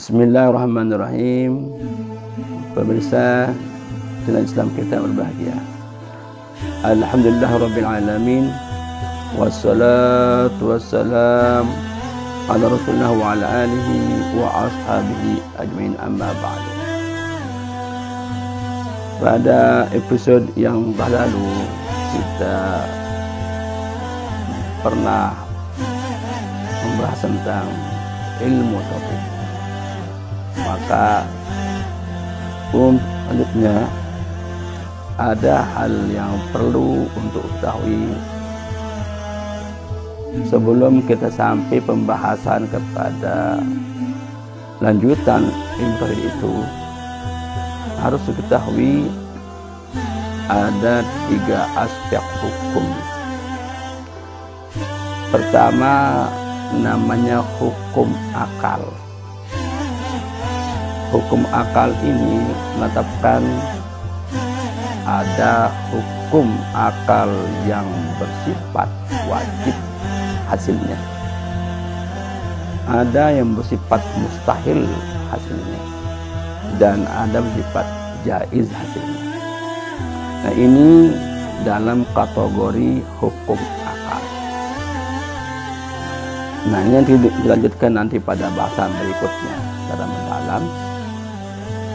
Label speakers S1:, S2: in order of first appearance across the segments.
S1: Bismillahirrahmanirrahim. Pemirsa channel Islam kita berbahagia. Alhamdulillahirrabbilalamin. Wassalatu wassalam ala rasulullah wa ala alihi wa ashabihi ajmain, amma ba'du. Pada episode yang lalu kita pernah membahas tentang ilmu tauhid. Maka selanjutnya ada hal yang perlu untuk ketahui sebelum kita sampai pembahasan kepada lanjutan ilmu tauhid itu. Harus diketahui ada 3 aspek hukum. Pertama, namanya hukum akal. Hukum akal ini menetapkan ada hukum akal yang bersifat wajib hasilnya, ada yang bersifat mustahil hasilnya, dan ada bersifat jaiz hasilnya. Nah, ini dalam kategori hukum akal. Nah, ini yang dilanjutkan nanti pada bahasan berikutnya secara mendalam,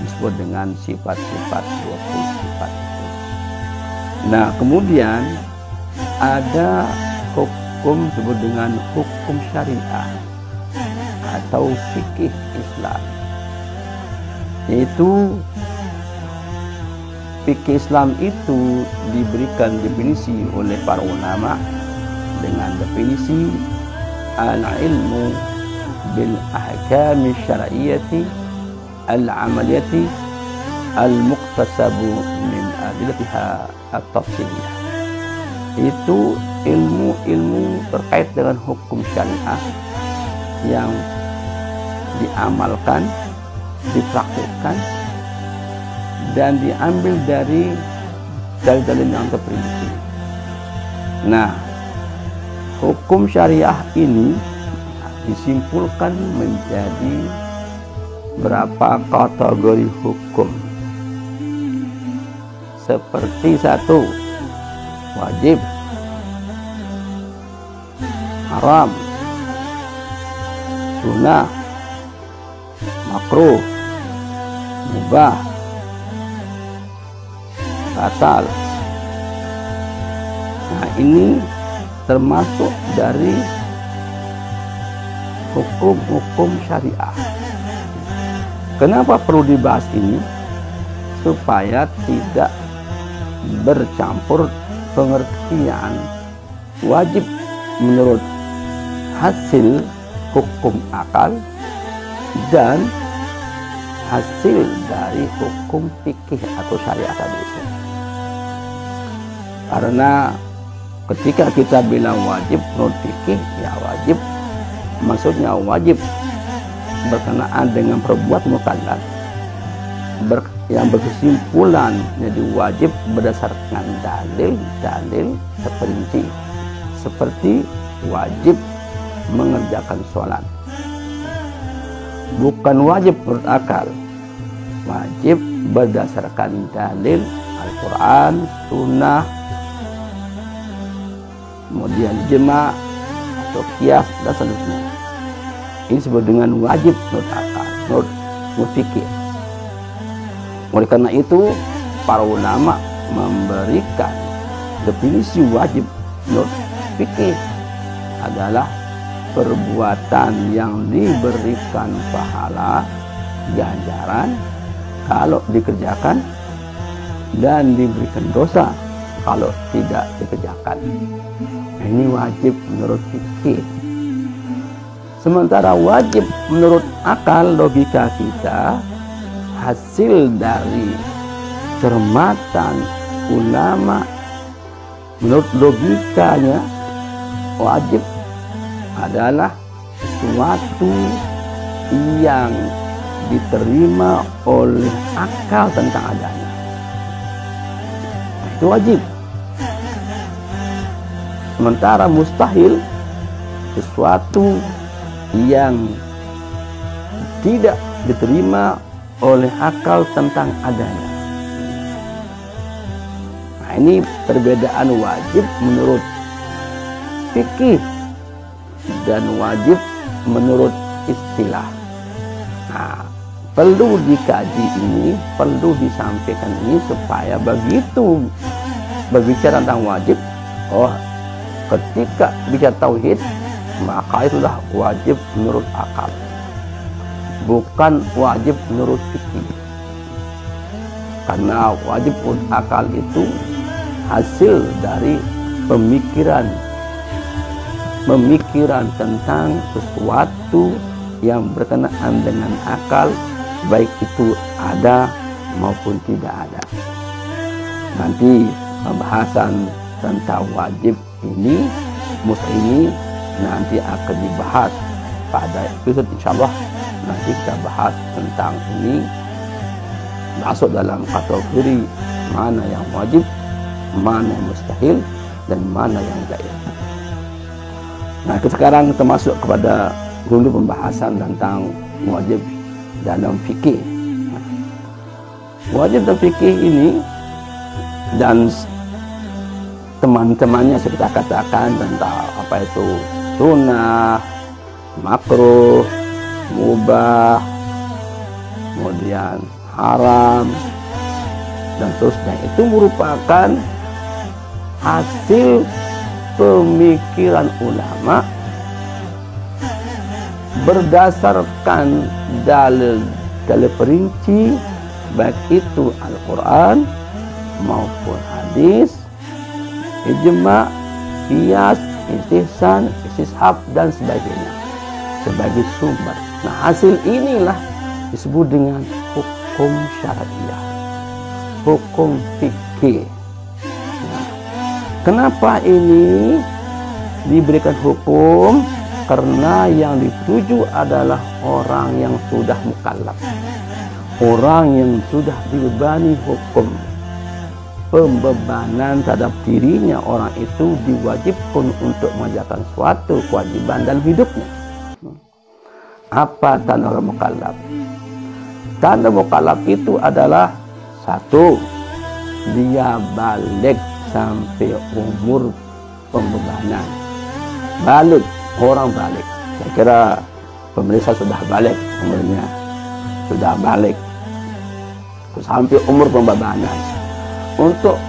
S1: disebut dengan sifat-sifat 20 sifat. Nah, kemudian ada hukum disebut dengan hukum syariah atau fikih Islam. Yaitu fikih Islam itu diberikan definisi oleh para ulama dengan definisi al-ilmu bil ahkami syar'iyyati al-amaliyati al-muqtasabu min adillatiha at-tafsiliyah. Itu ilmu-ilmu terkait dengan hukum syariah yang diamalkan, dipraktikkan, dan diambil dari dalil-dalil yang terperinci. Nah, hukum syariah ini disimpulkan menjadi berapa kategori hukum. Seperti 1, wajib, haram, sunnah, makruh, mubah, batal. Nah, ini termasuk dari hukum-hukum syariah. Kenapa perlu dibahas ini? Supaya tidak bercampur pengertian wajib menurut hasil hukum akal dan hasil dari hukum fikih atau syariah tadi itu. Karena ketika kita bilang wajib menurut fikih, ya wajib maksudnya wajib berkenaan dengan perbuatan mukallaf yang berkesimpulan jadi wajib berdasarkan dalil-dalil terperinci, seperti wajib mengerjakan sholat. Bukan wajib menurut akal, wajib berdasarkan dalil Al-Quran, Sunnah, kemudian ijma' atau qiyas dan seterusnya. Ini disebut dengan wajib menurut akal, menurut fikih. Oleh karena itu, para ulama memberikan definisi wajib menurut fikih adalah perbuatan yang diberikan pahala, ganjaran kalau dikerjakan, dan diberikan dosa kalau tidak dikerjakan. Ini wajib menurut fikih. Sementara wajib menurut akal, logika kita, hasil dari cermatan ulama, menurut logikanya wajib adalah sesuatu yang diterima oleh akal tentang adanya. Itu wajib. Sementara mustahil sesuatu yang tidak diterima oleh akal tentang adanya. Nah, ini perbedaan wajib menurut fikih dan wajib menurut istilah. Nah, perlu dikaji ini, perlu disampaikan ini supaya begitu berbicara tentang wajib, ketika bicara tauhid, maka itulah wajib menurut akal, bukan wajib menurut fikih. Karena wajib menurut akal itu hasil dari pemikiran tentang sesuatu yang berkenaan dengan akal, baik itu ada maupun tidak ada. Nanti pembahasan tentang wajib ini, ini nanti akan dibahas pada episode insyaallah. Nanti kita bahas tentang ini, masuk dalam kategori mana yang wajib, mana yang mustahil, dan mana yang jaiz. Nah, sekarang kita masuk kepada dulu pembahasan tentang wajib dalam fikih. Wajib dalam fikih ini dan teman-temannya kita katakan tentang apa itu sunnah, makruh, mubah, kemudian haram, dan seterusnya, itu merupakan hasil pemikiran ulama berdasarkan dalil perinci, baik itu Al-Quran maupun hadis, ijma, qiyas, istihsan, istishab, dan sebagainya sebagai sumber. Nah, hasil inilah disebut dengan hukum syariah, hukum fikih. Nah, kenapa ini diberikan hukum? Karena yang dituju adalah orang yang sudah mukallaf, orang yang sudah dibebani hukum. Pembebanan terhadap dirinya orang itu diwajibkan untuk mengerjakan suatu kewajiban dalam hidupnya. Apa tanda orang mukallaf? Tanda mukallaf itu adalah satu, dia balik sampai umur pembebanan. Balik, orang balik. Saya kira pemirsa sudah balik umurnya, sudah balik sampai umur pembebanan. Untuk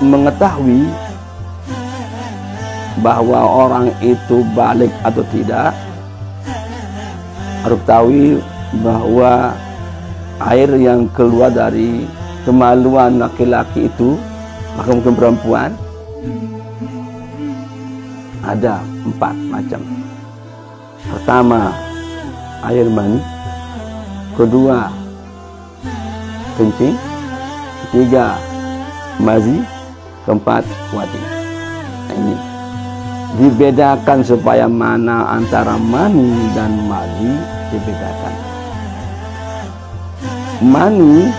S1: mengetahui bahwa orang itu balik atau tidak, harus tahu bahwa air yang keluar dari kemaluan laki-laki itu, maka mungkin perempuan, ada 4 macam. Pertama, air mani. Kedua, kencing. Ketiga, mazi. Keempat, wadi. Nah, ini dibedakan supaya mana antara mani dan mazi dibedakan. Mani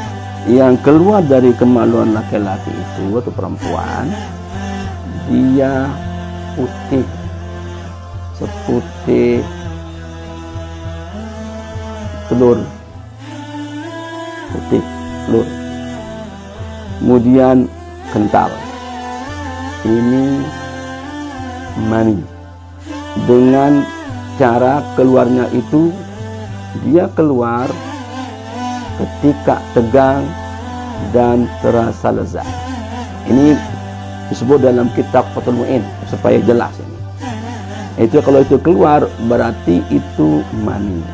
S1: yang keluar dari kemaluan laki-laki itu atau perempuan, dia putih, seputih telur, putih telur, kemudian kental. Ini mani. Dengan cara keluarnya itu, dia keluar ketika tegang dan terasa lezat. Ini disebut dalam kitab Fathul Mu'in supaya jelas ini. Itu kalau itu keluar berarti itu mani.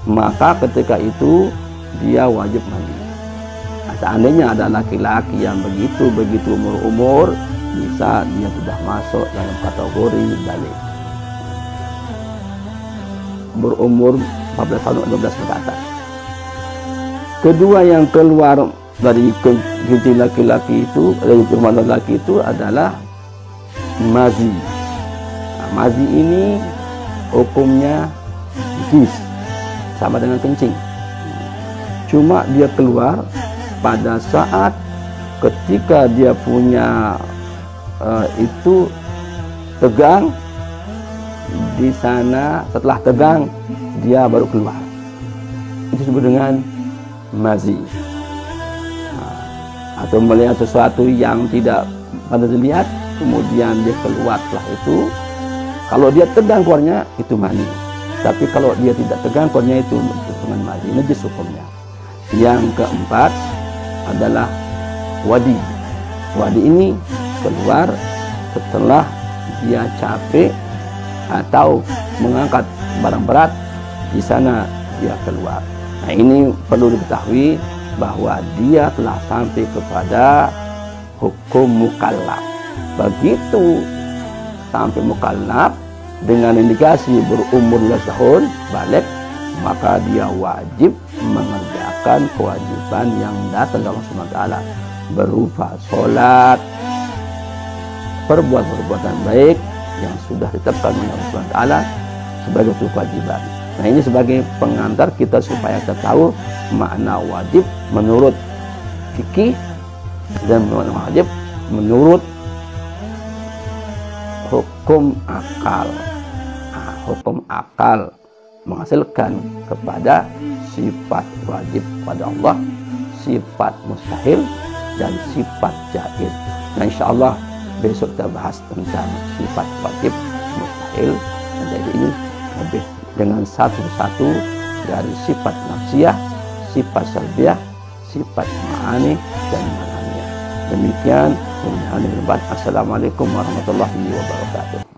S1: Maka ketika itu dia wajib mandi. Nah, seandainya ada laki-laki yang begitu umur bisa dia sudah masuk dalam kategori balik. Berumur 14 tahun 12 ke atas. Kedua yang keluar dari kencing laki-laki itu, dari kemaluan laki itu adalah mazi. Nah, mazi ini hukumnya jis, sama dengan kencing. Cuma dia keluar pada saat ketika dia punya itu tegang, di sana setelah tegang dia baru keluar. itu disebut dengan mazi. Atau melihat sesuatu yang tidak pada dilihat, kemudian dia keluar setelah itu. Kalau dia tegang keluarnya, itu mani. Tapi kalau dia tidak tegang keluarnya, itu dengan mazi, najis hukumnya. Yang keempat adalah wadi. Wadi ini keluar setelah dia capek atau mengangkat barang berat, di sana dia keluar. Nah, ini perlu diketahui bahwa dia telah sampai kepada hukum mukallaf. Begitu sampai mukallaf dengan indikasi berumur 12 tahun balik, maka dia wajib mengerjakan kewajiban yang datang dari Allah SWT berupa sholat, perbuatan baik yang sudah ditetapkan oleh Allah SWT sebagai kewajiban. Nah, ini sebagai pengantar kita supaya kita tahu makna wajib menurut fikih dan wajib menurut hukum akal. Nah, hukum akal menghasilkan kepada sifat wajib pada Allah, sifat mustahil, dan sifat jaiz. Nah, insya Allah besok kita bahas tentang sifat wajib, mustahil, dan jaiz ini lebih dengan satu-satu dari sifat nafsiyah, sifat salbiyah, sifat ma'ani, dan mananiyah. Demikian. Assalamualaikum warahmatullahi wabarakatuh.